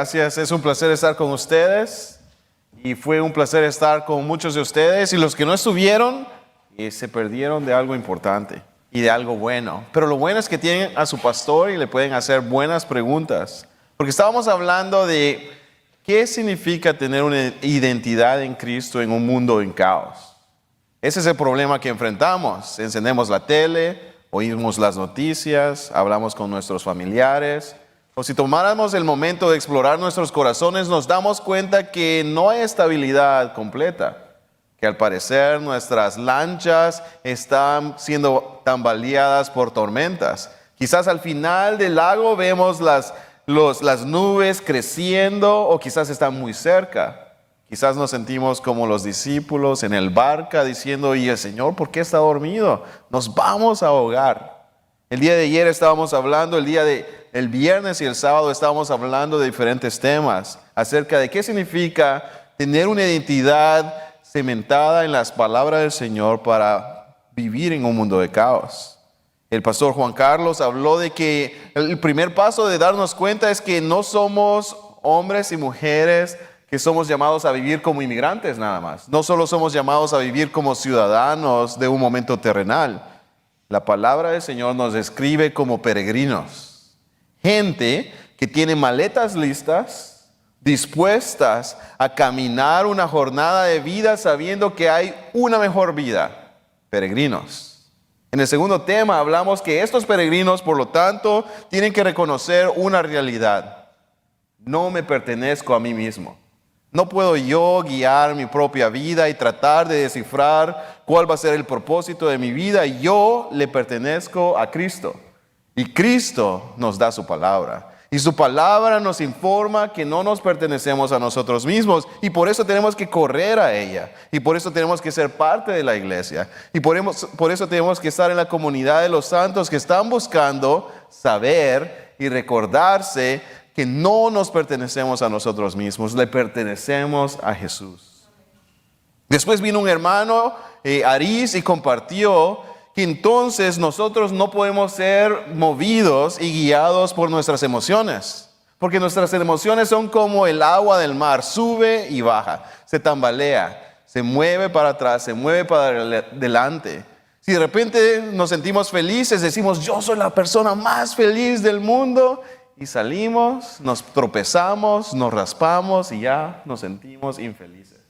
Gracias, es un placer estar con ustedes y fue un placer estar con muchos de ustedes y los que no estuvieron se perdieron de algo importante y de algo bueno. Pero lo bueno es que tienen a su pastor y le pueden hacer buenas preguntas. Porque estábamos hablando de qué significa tener una identidad en Cristo en un mundo en caos. Ese es el problema que enfrentamos. Encendemos la tele, oímos las noticias, hablamos con nuestros familiares. O si tomáramos el momento de explorar nuestros corazones, nos damos cuenta que no hay estabilidad completa. Que al parecer nuestras lanchas están siendo tambaleadas por tormentas. Quizás al final del lago vemos las nubes creciendo o quizás están muy cerca. Quizás nos sentimos como los discípulos en el barca diciendo, ¿y el Señor por qué está dormido? Nos vamos a ahogar. El día de ayer estábamos hablando, el viernes y el sábado estábamos hablando de diferentes temas acerca de qué significa tener una identidad cementada en las palabras del Señor para vivir en un mundo de caos. El pastor Juan Carlos habló de que el primer paso de darnos cuenta es que no somos hombres y mujeres que somos llamados a vivir como inmigrantes nada más. No solo somos llamados a vivir como ciudadanos de un momento terrenal. La palabra del Señor nos describe como peregrinos. Gente que tiene maletas listas, dispuestas a caminar una jornada de vida sabiendo que hay una mejor vida. Peregrinos. En el segundo tema hablamos que estos peregrinos, por lo tanto, tienen que reconocer una realidad. No me pertenezco a mí mismo. No puedo yo guiar mi propia vida y tratar de descifrar cuál va a ser el propósito de mi vida. Yo le pertenezco a Cristo. Y Cristo nos da su palabra. Y su palabra nos informa que no nos pertenecemos a nosotros mismos. Y por eso tenemos que correr a ella. Y por eso tenemos que ser parte de la iglesia. Y por eso tenemos que estar en la comunidad de los santos que están buscando saber y recordarse que no nos pertenecemos a nosotros mismos, le pertenecemos a Jesús. Después vino un hermano, Aris, y compartió que entonces nosotros no podemos ser movidos y guiados por nuestras emociones, porque nuestras emociones son como el agua del mar, sube y baja, se tambalea, se mueve para atrás, se mueve para adelante. Si de repente nos sentimos felices, decimos, yo soy la persona más feliz del mundo, y salimos, nos tropezamos, nos raspamos y ya nos sentimos infelices.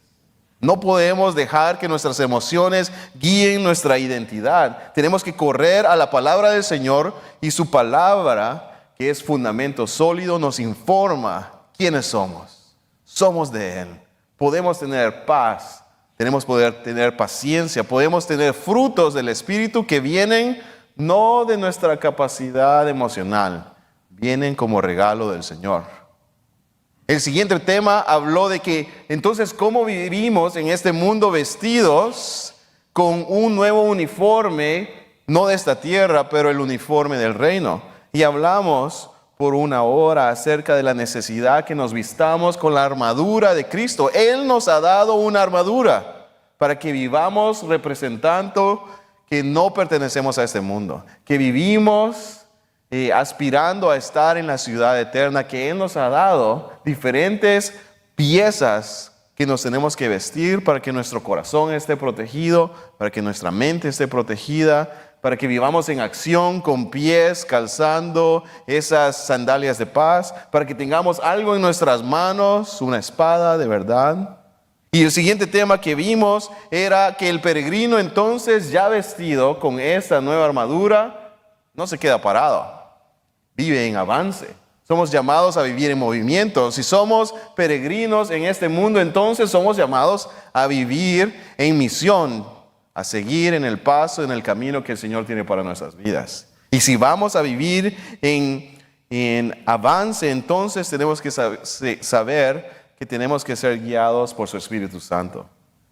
No podemos dejar que nuestras emociones guíen nuestra identidad. Tenemos que correr a la palabra del Señor y su palabra, que es fundamento sólido, nos informa quiénes somos. Somos de Él. Podemos tener paz, poder tener paciencia, podemos tener frutos del Espíritu que vienen no de nuestra capacidad emocional, vienen como regalo del Señor. El siguiente tema habló de que entonces cómo vivimos en este mundo vestidos con un nuevo uniforme, no de esta tierra, pero el uniforme del reino. Y hablamos por una hora acerca de la necesidad que nos vistamos con la armadura de Cristo. Él nos ha dado una armadura para que vivamos representando que no pertenecemos a este mundo, que vivimos aspirando a estar en la ciudad eterna, que Él nos ha dado diferentes piezas que nos tenemos que vestir para que nuestro corazón esté protegido, para que nuestra mente esté protegida, para que vivamos en acción con pies calzando esas sandalias de paz, para que tengamos algo en nuestras manos, una espada de verdad. Y el siguiente tema que vimos era que el peregrino entonces ya vestido con esta nueva armadura no se queda parado. Vive en avance. Somos llamados a vivir en movimiento. Si somos peregrinos en este mundo, entonces somos llamados a vivir en misión, a seguir en el paso, en el camino que el Señor tiene para nuestras vidas. Y si vamos a vivir en avance, entonces tenemos que saber que tenemos que ser guiados por su Espíritu Santo.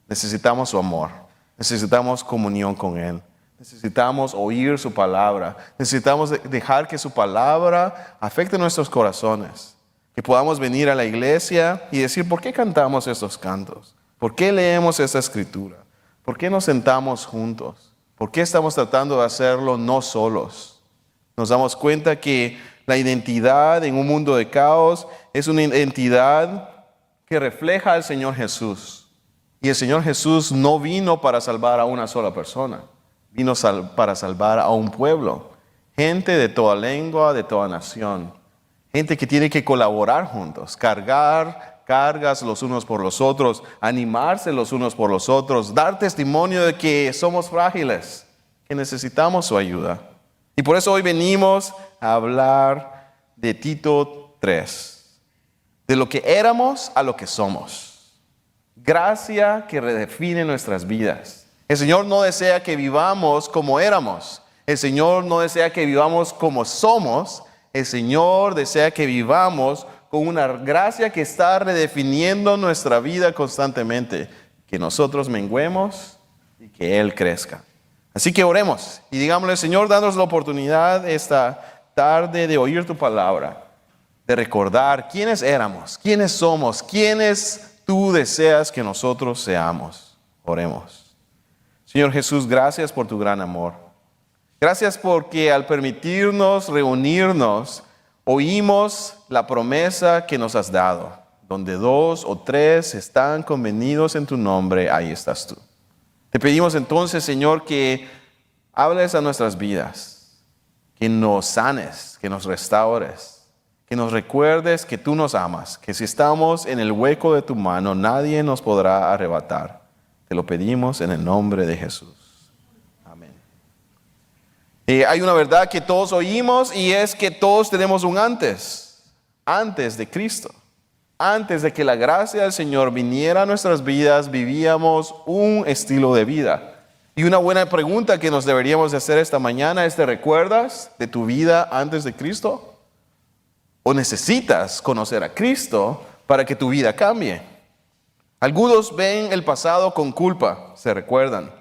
Necesitamos su amor, necesitamos comunión con Él. Necesitamos oír su palabra. Necesitamos dejar que su palabra afecte nuestros corazones. Que podamos venir a la iglesia y decir, ¿por qué cantamos estos cantos? ¿Por qué leemos esta escritura? ¿Por qué nos sentamos juntos? ¿Por qué estamos tratando de hacerlo no solos? Nos damos cuenta que La identidad en un mundo de caos es una identidad que refleja al Señor Jesús. Y el Señor Jesús no vino para salvar a una sola persona, vino para salvar a un pueblo, gente de toda lengua, de toda nación, gente que tiene que colaborar juntos, cargar cargas los unos por los otros, animarse los unos por los otros, dar testimonio de que somos frágiles, que necesitamos su ayuda. Y por eso hoy venimos a hablar de Tito 3, de lo que éramos a lo que somos. Gracia que redefine nuestras vidas. El Señor no desea que vivamos como éramos. El Señor no desea que vivamos como somos. El Señor desea que vivamos con una gracia que está redefiniendo nuestra vida constantemente. Que nosotros menguemos y que Él crezca. Así que oremos y digámosle, Señor, danos la oportunidad esta tarde de oír tu palabra, de recordar quiénes éramos, quiénes somos, quiénes tú deseas que nosotros seamos. Oremos. Señor Jesús, gracias por tu gran amor. Gracias porque al permitirnos reunirnos, oímos la promesa que nos has dado. Donde 2 o 3 están convenidos en tu nombre, ahí estás tú. Te pedimos entonces, Señor, que hables a nuestras vidas, que nos sanes, que nos restaures, que nos recuerdes que tú nos amas, que si estamos en el hueco de tu mano, nadie nos podrá arrebatar. Te lo pedimos en el nombre de Jesús. Amén. Hay una verdad que todos oímos y es que todos tenemos un antes de Cristo. Antes de que la gracia del Señor viniera a nuestras vidas, vivíamos un estilo de vida. Y una buena pregunta que nos deberíamos de hacer esta mañana es, ¿te recuerdas de tu vida antes de Cristo? ¿O necesitas conocer a Cristo para que tu vida cambie? Algunos ven el pasado con culpa, se recuerdan.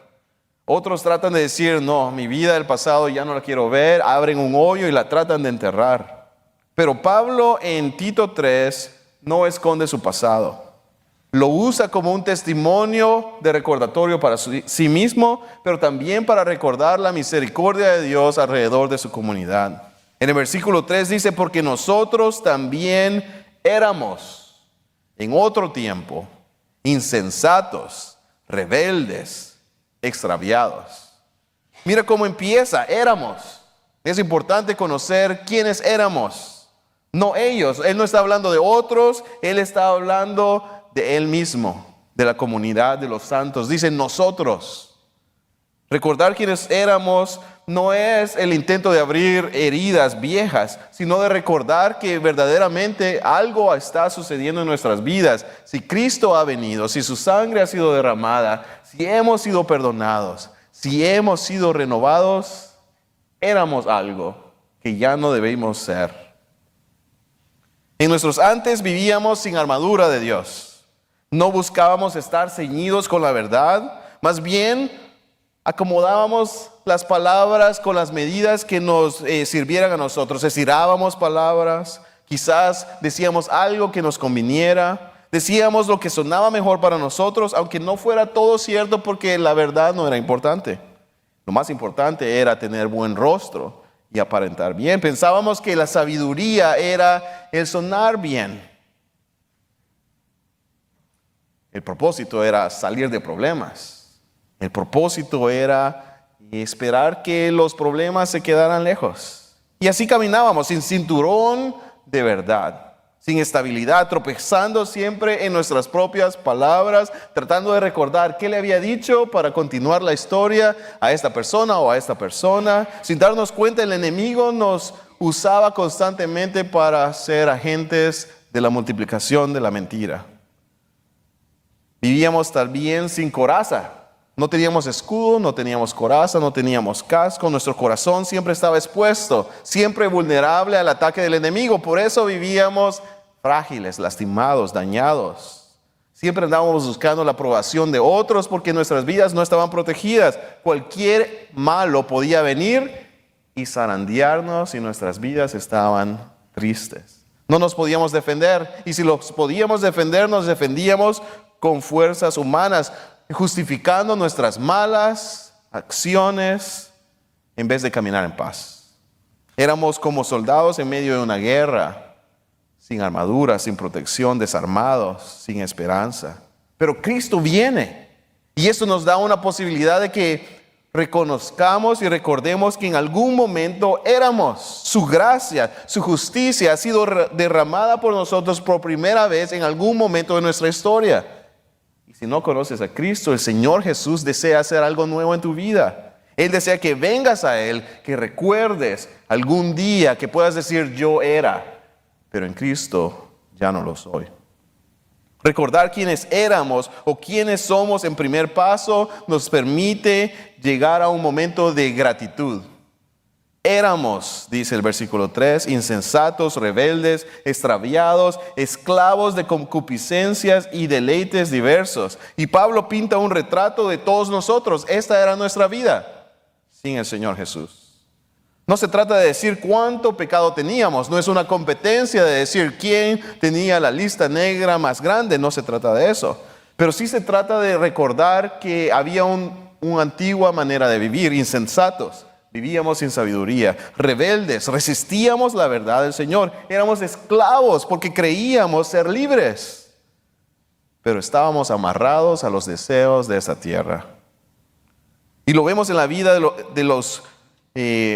Otros tratan de decir, no, mi vida del pasado ya no la quiero ver, abren un hoyo y la tratan de enterrar. Pero Pablo en Tito 3 no esconde su pasado. Lo usa como un testimonio de recordatorio para sí mismo, pero también para recordar la misericordia de Dios alrededor de su comunidad. En el versículo 3 dice, porque nosotros también éramos en otro tiempo insensatos, rebeldes, extraviados. Mira cómo empieza, éramos. Es importante conocer quiénes éramos. No ellos, Él no está hablando de otros, Él está hablando de Él mismo, de la comunidad de los santos. Dice nosotros. Recordar quiénes éramos no es el intento de abrir heridas viejas, sino de recordar que verdaderamente algo está sucediendo en nuestras vidas. Si Cristo ha venido, si su sangre ha sido derramada, si hemos sido perdonados, si hemos sido renovados, éramos algo que ya no debemos ser. En nuestros antes vivíamos sin armadura de Dios. No buscábamos estar ceñidos con la verdad. Más bien, acomodábamos las palabras con las medidas que nos sirvieran a nosotros. Estirábamos palabras. Quizás decíamos algo que nos conviniera. Decíamos lo que sonaba mejor para nosotros, aunque no fuera todo cierto porque la verdad no era importante. Lo más importante era tener buen rostro y aparentar bien. Pensábamos que la sabiduría era el sonar bien. El propósito era salir de problemas. El propósito era esperar que los problemas se quedaran lejos. Y así caminábamos sin cinturón de verdad, sin estabilidad, tropezando siempre en nuestras propias palabras, tratando de recordar qué le había dicho para continuar la historia a esta persona o a esta persona. Sin darnos cuenta, el enemigo nos usaba constantemente para ser agentes de la multiplicación de la mentira. Vivíamos también sin coraza. No teníamos escudo, no teníamos coraza, no teníamos casco. Nuestro corazón siempre estaba expuesto, siempre vulnerable al ataque del enemigo. Por eso vivíamos frágiles, lastimados, dañados. Siempre andábamos buscando la aprobación de otros porque nuestras vidas no estaban protegidas. Cualquier malo podía venir y zarandearnos y nuestras vidas estaban tristes. No nos podíamos defender y si los podíamos defender, nos defendíamos con fuerzas humanas, justificando nuestras malas acciones en vez de caminar en paz. Éramos como soldados en medio de una guerra, sin armadura, sin protección, desarmados, sin esperanza. Pero Cristo viene y esto nos da una posibilidad de que reconozcamos y recordemos que en algún momento éramos. Su gracia, su justicia ha sido derramada por nosotros por primera vez en algún momento de nuestra historia. Y si no conoces a Cristo, el Señor Jesús desea hacer algo nuevo en tu vida. Él desea que vengas a Él, que recuerdes algún día, que puedas decir yo era, pero en Cristo ya no lo soy. Recordar quiénes éramos o quiénes somos en primer paso nos permite llegar a un momento de gratitud. Éramos, dice el versículo 3, insensatos, rebeldes, extraviados, esclavos de concupiscencias y deleites diversos. Y Pablo pinta un retrato de todos nosotros. Esta era nuestra vida sin el Señor Jesús. No se trata de decir cuánto pecado teníamos, no es una competencia de decir quién tenía la lista negra más grande, no se trata de eso. Pero sí se trata de recordar que había una antigua manera de vivir, insensatos, vivíamos sin sabiduría, rebeldes, resistíamos la verdad del Señor, éramos esclavos porque creíamos ser libres, pero estábamos amarrados a los deseos de esta tierra. Y lo vemos en la vida de los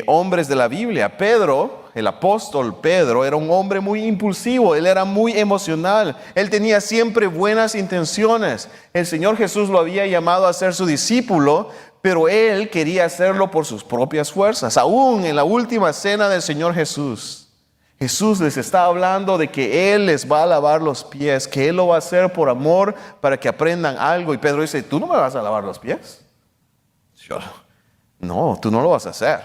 hombres de la Biblia. Pedro, el apóstol Pedro, era un hombre muy impulsivo, él era muy emocional, él tenía siempre buenas intenciones. El Señor Jesús lo había llamado a ser su discípulo, pero él quería hacerlo por sus propias fuerzas. Aún en la última cena del Señor Jesús, Jesús les está hablando de que Él les va a lavar los pies, que Él lo va a hacer por amor para que aprendan algo. Y Pedro dice, ¿tú no me vas a lavar los pies? No, tú no lo vas a hacer.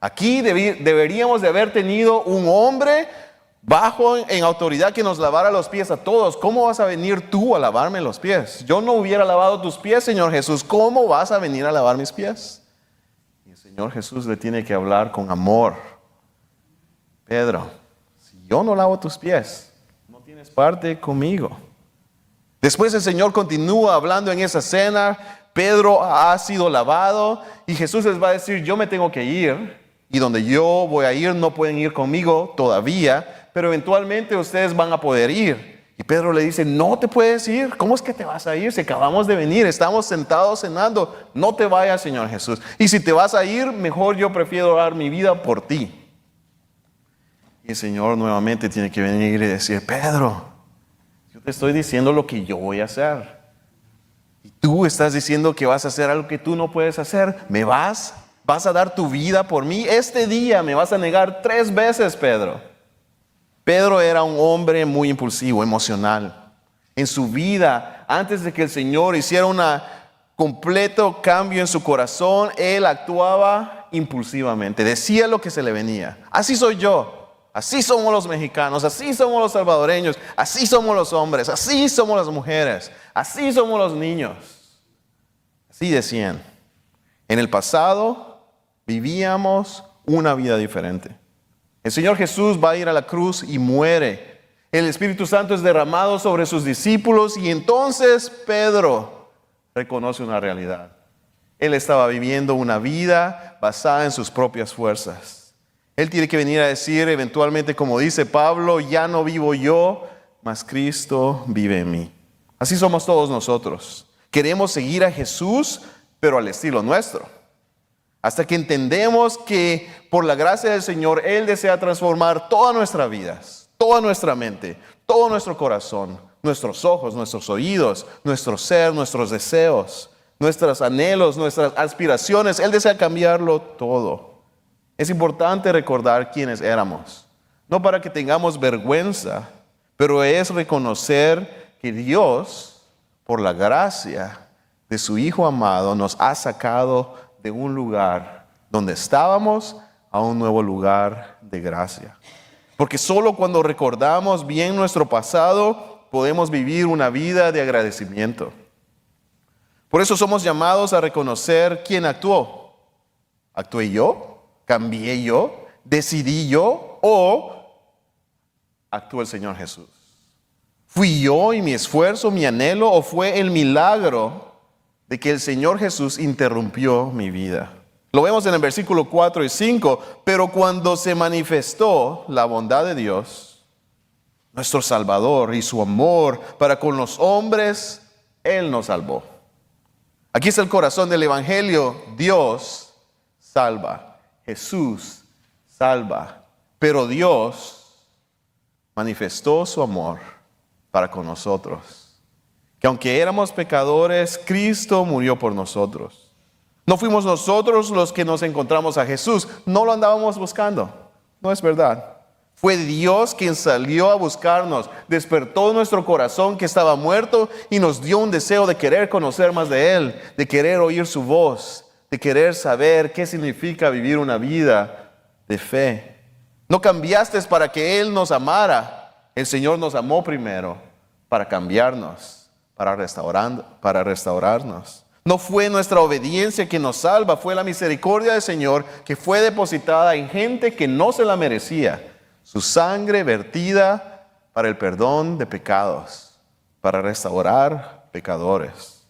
Aquí deberíamos de haber tenido un hombre bajo en autoridad que nos lavara los pies a todos. ¿Cómo vas a venir tú a lavarme los pies? Yo no hubiera lavado tus pies, Señor Jesús. ¿Cómo vas a venir a lavar mis pies? Y el Señor Jesús le tiene que hablar con amor. Pedro, si yo no lavo tus pies, no tienes parte conmigo. Después el Señor continúa hablando en esa cena. Pedro ha sido lavado y Jesús les va a decir, yo me tengo que ir y donde yo voy a ir no pueden ir conmigo todavía, pero eventualmente ustedes van a poder ir. Y Pedro le dice, no te puedes ir, ¿cómo es que te vas a ir? Si acabamos de venir, estamos sentados cenando, no te vayas, Señor Jesús. Y si te vas a ir, mejor yo prefiero dar mi vida por ti. Y el Señor nuevamente tiene que venir y decir, Pedro, yo te estoy diciendo lo que yo voy a hacer. Y tú estás diciendo que vas a hacer algo que tú no puedes hacer. ¿Me vas a dar tu vida por mí? Este día me vas a negar 3 veces, Pedro. Pedro era un hombre muy impulsivo, emocional. En su vida, antes de que el Señor hiciera un completo cambio en su corazón, él actuaba impulsivamente. Decía lo que se le venía. Así soy yo. Así somos los mexicanos, así somos los salvadoreños, así somos los hombres, así somos las mujeres, así somos los niños. Así decían. En el pasado vivíamos una vida diferente. El Señor Jesús va a ir a la cruz y muere. El Espíritu Santo es derramado sobre sus discípulos y entonces Pedro reconoce una realidad. Él estaba viviendo una vida basada en sus propias fuerzas. Él tiene que venir a decir eventualmente, como dice Pablo, ya no vivo yo, mas Cristo vive en mí. Así somos todos nosotros. Queremos seguir a Jesús, pero al estilo nuestro. Hasta que entendemos que por la gracia del Señor, Él desea transformar todas nuestras vidas, toda nuestra mente, todo nuestro corazón, nuestros ojos, nuestros oídos, nuestro ser, nuestros deseos, nuestros anhelos, nuestras aspiraciones. Él desea cambiarlo todo. Es importante recordar quiénes éramos, no para que tengamos vergüenza, pero es reconocer que Dios, por la gracia de su Hijo amado, nos ha sacado de un lugar donde estábamos a un nuevo lugar de gracia. Porque solo cuando recordamos bien nuestro pasado, podemos vivir una vida de agradecimiento. Por eso somos llamados a reconocer quién actuó. ¿Actué yo? ¿Cambié yo? ¿Decidí yo? ¿O actuó el Señor Jesús? ¿Fui yo y mi esfuerzo, mi anhelo? ¿O fue el milagro de que el Señor Jesús interrumpió mi vida? Lo vemos en el versículo 4 y 5. Pero cuando se manifestó la bondad de Dios, nuestro Salvador, y su amor para con los hombres, Él nos salvó. Aquí está el corazón del Evangelio. Dios salva. Jesús salva. Pero Dios manifestó su amor para con nosotros. Que aunque éramos pecadores, Cristo murió por nosotros. No fuimos nosotros los que nos encontramos a Jesús. No lo andábamos buscando. No es verdad. Fue Dios quien salió a buscarnos, despertó nuestro corazón que estaba muerto y nos dio un deseo de querer conocer más de Él, de querer oír su voz, de querer saber qué significa vivir una vida de fe. No cambiaste para que Él nos amara. El Señor nos amó primero para cambiarnos, para restaurarnos. No fue nuestra obediencia que nos salva, fue la misericordia del Señor que fue depositada en gente que no se la merecía. Su sangre vertida para el perdón de pecados, para restaurar pecadores.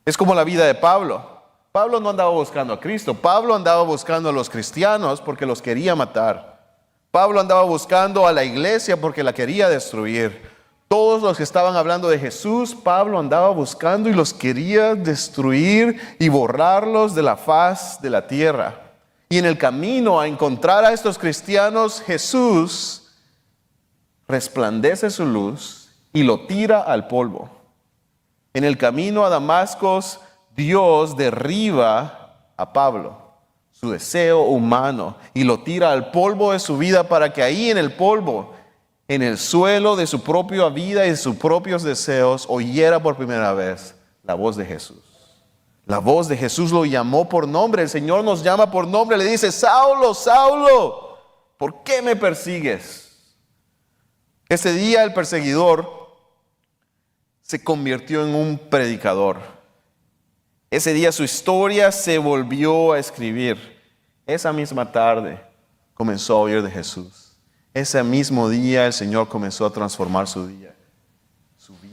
Es como la vida de Pablo. Pablo no andaba buscando a Cristo. Pablo andaba buscando a los cristianos porque los quería matar. Pablo andaba buscando a la iglesia porque la quería destruir. Todos los que estaban hablando de Jesús, Pablo andaba buscando y los quería destruir y borrarlos de la faz de la tierra. Y en el camino a encontrar a estos cristianos, Jesús resplandece su luz y lo tira al polvo. En el camino a Damasco, Dios derriba a Pablo, su deseo humano, y lo tira al polvo de su vida para que ahí en el polvo, en el suelo de su propia vida y de sus propios deseos, oyera por primera vez la voz de Jesús. La voz de Jesús lo llamó por nombre. El Señor nos llama por nombre. Le dice: Saulo, Saulo, ¿por qué me persigues? Ese día el perseguidor se convirtió en un predicador. Ese día su historia se volvió a escribir. Esa misma tarde comenzó a oír de Jesús. Ese mismo día el Señor comenzó a transformar su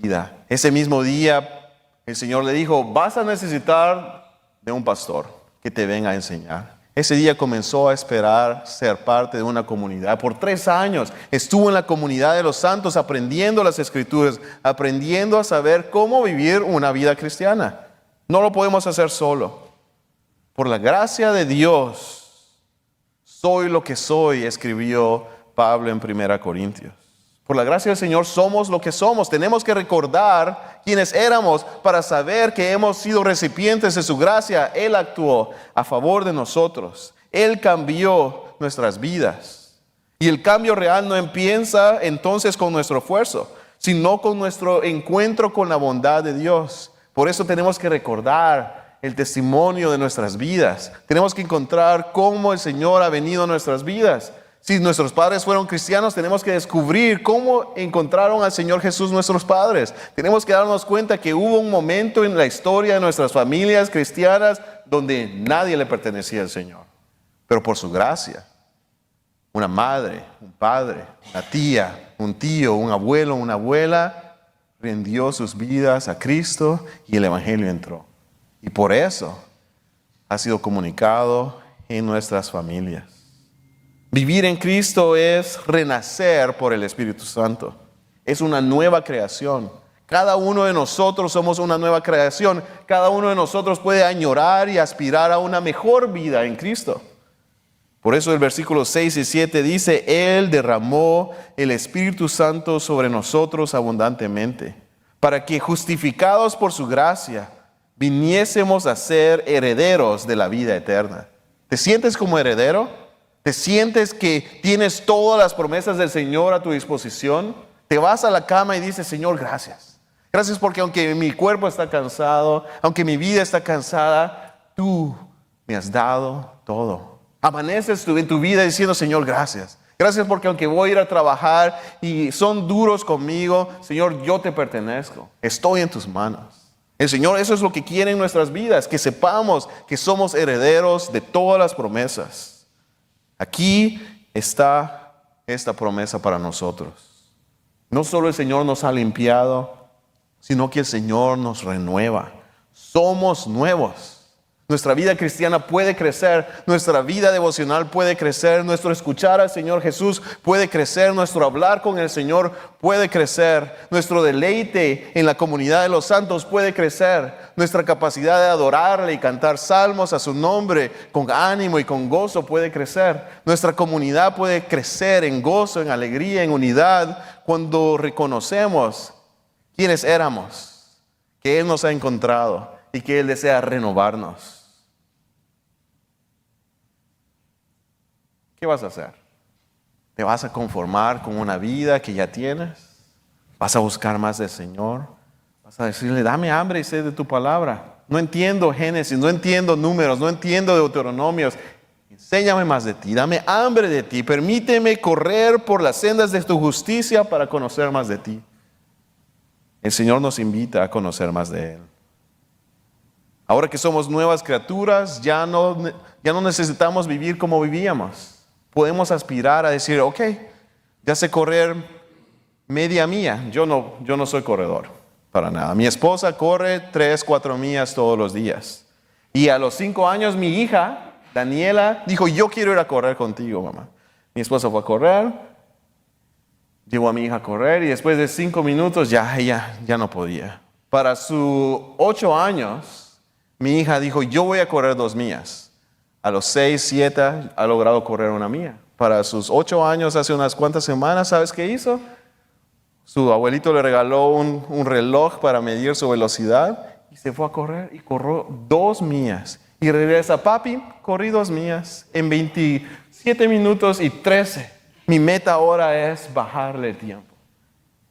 vida. Ese mismo día el Señor le dijo: vas a necesitar de un pastor que te venga a enseñar. Ese día comenzó a esperar ser parte de una comunidad. Por 3 años estuvo en la comunidad de los santos aprendiendo las Escrituras, aprendiendo a saber cómo vivir una vida cristiana. No lo podemos hacer solo. Por la gracia de Dios, soy lo que soy, escribió Pablo en 1 Corintios. Por la gracia del Señor somos lo que somos. Tenemos que recordar quiénes éramos para saber que hemos sido recipientes de su gracia. Él actuó a favor de nosotros. Él cambió nuestras vidas. Y el cambio real no empieza entonces con nuestro esfuerzo, sino con nuestro encuentro con la bondad de Dios. Por eso tenemos que recordar el testimonio de nuestras vidas. Tenemos que encontrar cómo el Señor ha venido a nuestras vidas. Si nuestros padres fueron cristianos, tenemos que descubrir cómo encontraron al Señor Jesús nuestros padres. Tenemos que darnos cuenta que hubo un momento en la historia de nuestras familias cristianas donde nadie le pertenecía al Señor. Pero por su gracia, una madre, un padre, una tía, un tío, un abuelo, una abuela, rindió sus vidas a Cristo y el Evangelio entró. Y por eso ha sido comunicado en nuestras familias. Vivir en Cristo es renacer por el Espíritu Santo. Es una nueva creación. Cada uno de nosotros somos una nueva creación. Cada uno de nosotros puede añorar y aspirar a una mejor vida en Cristo. Por eso el versículo 6 y 7 dice: Él derramó el Espíritu Santo sobre nosotros abundantemente, para que, justificados por su gracia, viniésemos a ser herederos de la vida eterna. ¿Te sientes como heredero? ¿Te sientes que tienes todas las promesas del Señor a tu disposición? Te vas a la cama y dices: Señor, gracias. Gracias porque aunque mi cuerpo está cansado, aunque mi vida está cansada, tú me has dado todo. Amaneces en tu vida diciendo: Señor, gracias. Gracias porque aunque voy a ir a trabajar y son duros conmigo, Señor, yo te pertenezco. Estoy en tus manos. El Señor, eso es lo que quiere en nuestras vidas, que sepamos que somos herederos de todas las promesas. Aquí está esta promesa para nosotros. No solo el Señor nos ha limpiado, sino que el Señor nos renueva. Somos nuevos. Nuestra vida cristiana puede crecer, nuestra vida devocional puede crecer, nuestro escuchar al Señor Jesús puede crecer, nuestro hablar con el Señor puede crecer, nuestro deleite en la comunidad de los santos puede crecer, nuestra capacidad de adorarle y cantar salmos a su nombre con ánimo y con gozo puede crecer, nuestra comunidad puede crecer en gozo, en alegría, en unidad, cuando reconocemos quiénes éramos, que Él nos ha encontrado y que Él desea renovarnos. ¿Qué vas a hacer? ¿Te vas a conformar con una vida que ya tienes? ¿Vas a buscar más del Señor? ¿Vas a decirle, dame hambre y sed de tu palabra? No entiendo Génesis, no entiendo números, no entiendo Deuteronomios. Enséñame más de ti, dame hambre de ti. Permíteme correr por las sendas de tu justicia para conocer más de ti. El Señor nos invita a conocer más de Él. Ahora que somos nuevas criaturas, ya no necesitamos vivir como vivíamos. Podemos aspirar a decir, ok, ya sé correr media milla. Yo no soy corredor, para nada. Mi esposa corre 3, 4 millas todos los días. Y a los 5 años mi hija, Daniela, dijo, yo quiero ir a correr contigo, mamá. Mi esposa fue a correr, llevó a mi hija a correr y después de 5 minutos ya no podía. Para sus 8 años, mi hija dijo, yo voy a correr 2 millas. A los 6, 7 ha logrado correr 1 milla. Para sus 8 años, hace unas cuantas semanas, ¿sabes qué hizo? Su abuelito le regaló un reloj para medir su velocidad y se fue a correr y corrió 2 millas. Y regresa, papi, corrí 2 millas en 27 minutos y 13. Mi meta ahora es bajarle el tiempo.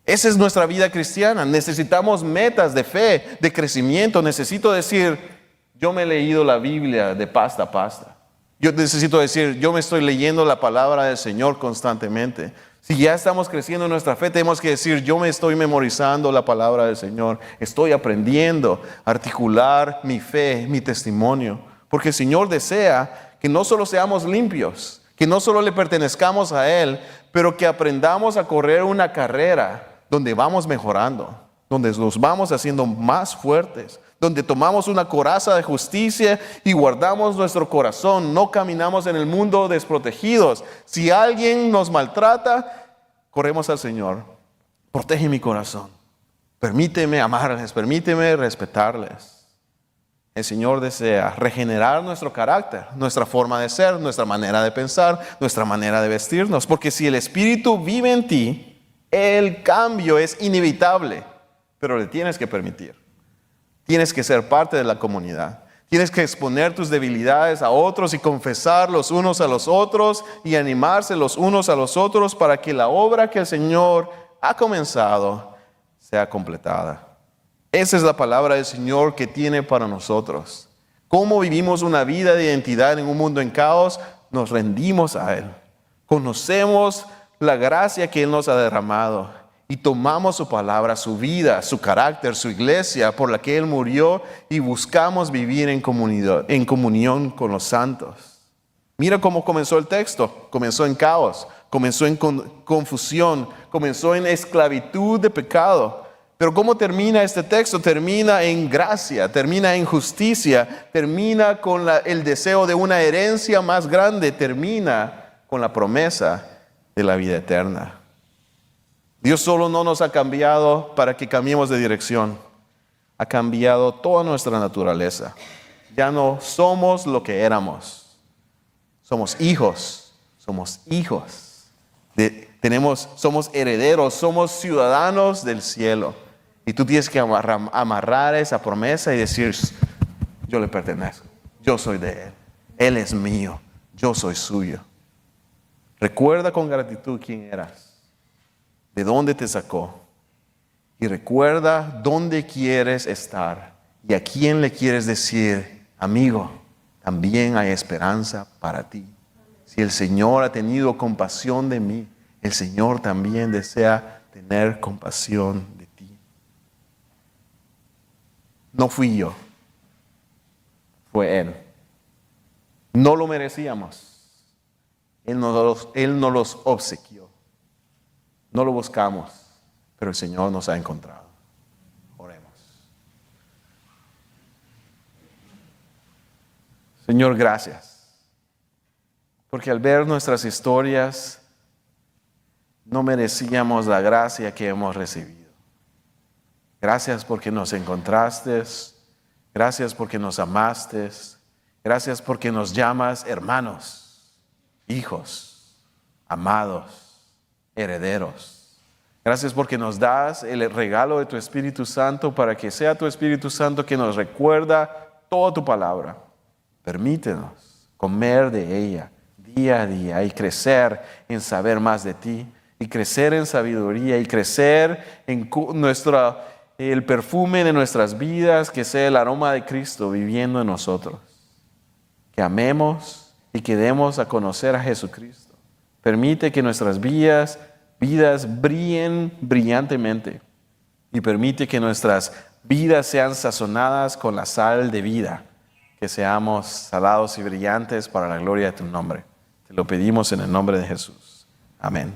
Esa es nuestra vida cristiana. Necesitamos metas de fe, de crecimiento. Necesito decir, yo me he leído la Biblia de pasta a pasta. Yo necesito decir, yo me estoy leyendo la palabra del Señor constantemente. Si ya estamos creciendo en nuestra fe, tenemos que decir, yo me estoy memorizando la palabra del Señor. Estoy aprendiendo a articular mi fe, mi testimonio. Porque el Señor desea que no solo seamos limpios, que no solo le pertenezcamos a Él, pero que aprendamos a correr una carrera donde vamos mejorando, donde nos vamos haciendo más fuertes, donde tomamos una coraza de justicia y guardamos nuestro corazón. No caminamos en el mundo desprotegidos. Si alguien nos maltrata, corremos al Señor. Protege mi corazón. Permíteme amarles, permíteme respetarles. El Señor desea regenerar nuestro carácter, nuestra forma de ser, nuestra manera de pensar, nuestra manera de vestirnos. Porque si el Espíritu vive en ti, el cambio es inevitable, pero le tienes que permitir. Tienes que ser parte de la comunidad. Tienes que exponer tus debilidades a otros y confesar los unos a los otros y animarse los unos a los otros para que la obra que el Señor ha comenzado sea completada. Esa es la palabra del Señor que tiene para nosotros. ¿Cómo vivimos una vida de identidad en un mundo en caos? Nos rendimos a Él. Conocemos la gracia que Él nos ha derramado. Y tomamos su palabra, su vida, su carácter, su iglesia por la que Él murió y buscamos vivir en comunión con los santos. Mira cómo comenzó el texto. Comenzó en caos, comenzó en confusión, comenzó en esclavitud de pecado. Pero ¿cómo termina este texto? Termina en gracia, termina en justicia, termina con el deseo de una herencia más grande, termina con la promesa de la vida eterna. Dios solo no nos ha cambiado para que cambiemos de dirección. Ha cambiado toda nuestra naturaleza. Ya no somos lo que éramos. Somos hijos. Somos hijos. Somos herederos. Somos ciudadanos del cielo. Y tú tienes que amarrar esa promesa y decir, yo le pertenezco. Yo soy de Él. Él es mío. Yo soy suyo. Recuerda con gratitud quién eras. ¿De dónde te sacó? Y recuerda dónde quieres estar y a quién le quieres decir, amigo, también hay esperanza para ti. Si el Señor ha tenido compasión de mí, el Señor también desea tener compasión de ti. No fui yo, fue Él. No lo merecíamos. Él nos los obsequió. No lo buscamos, pero el Señor nos ha encontrado. Oremos. Señor, gracias. Porque al ver nuestras historias, no merecíamos la gracia que hemos recibido. Gracias porque nos encontraste. Gracias porque nos amaste. Gracias porque nos llamas hermanos, hijos, amados, herederos. Gracias porque nos das el regalo de tu Espíritu Santo para que sea tu Espíritu Santo que nos recuerda toda tu palabra. Permítenos comer de ella día a día y crecer en saber más de ti y crecer en sabiduría y crecer en el perfume de nuestras vidas, que sea el aroma de Cristo viviendo en nosotros. Que amemos y que demos a conocer a Jesucristo. Permite que nuestras vidas brillen brillantemente y permite que nuestras vidas sean sazonadas con la sal de vida, que seamos salados y brillantes para la gloria de tu nombre. Te lo pedimos en el nombre de Jesús. Amén.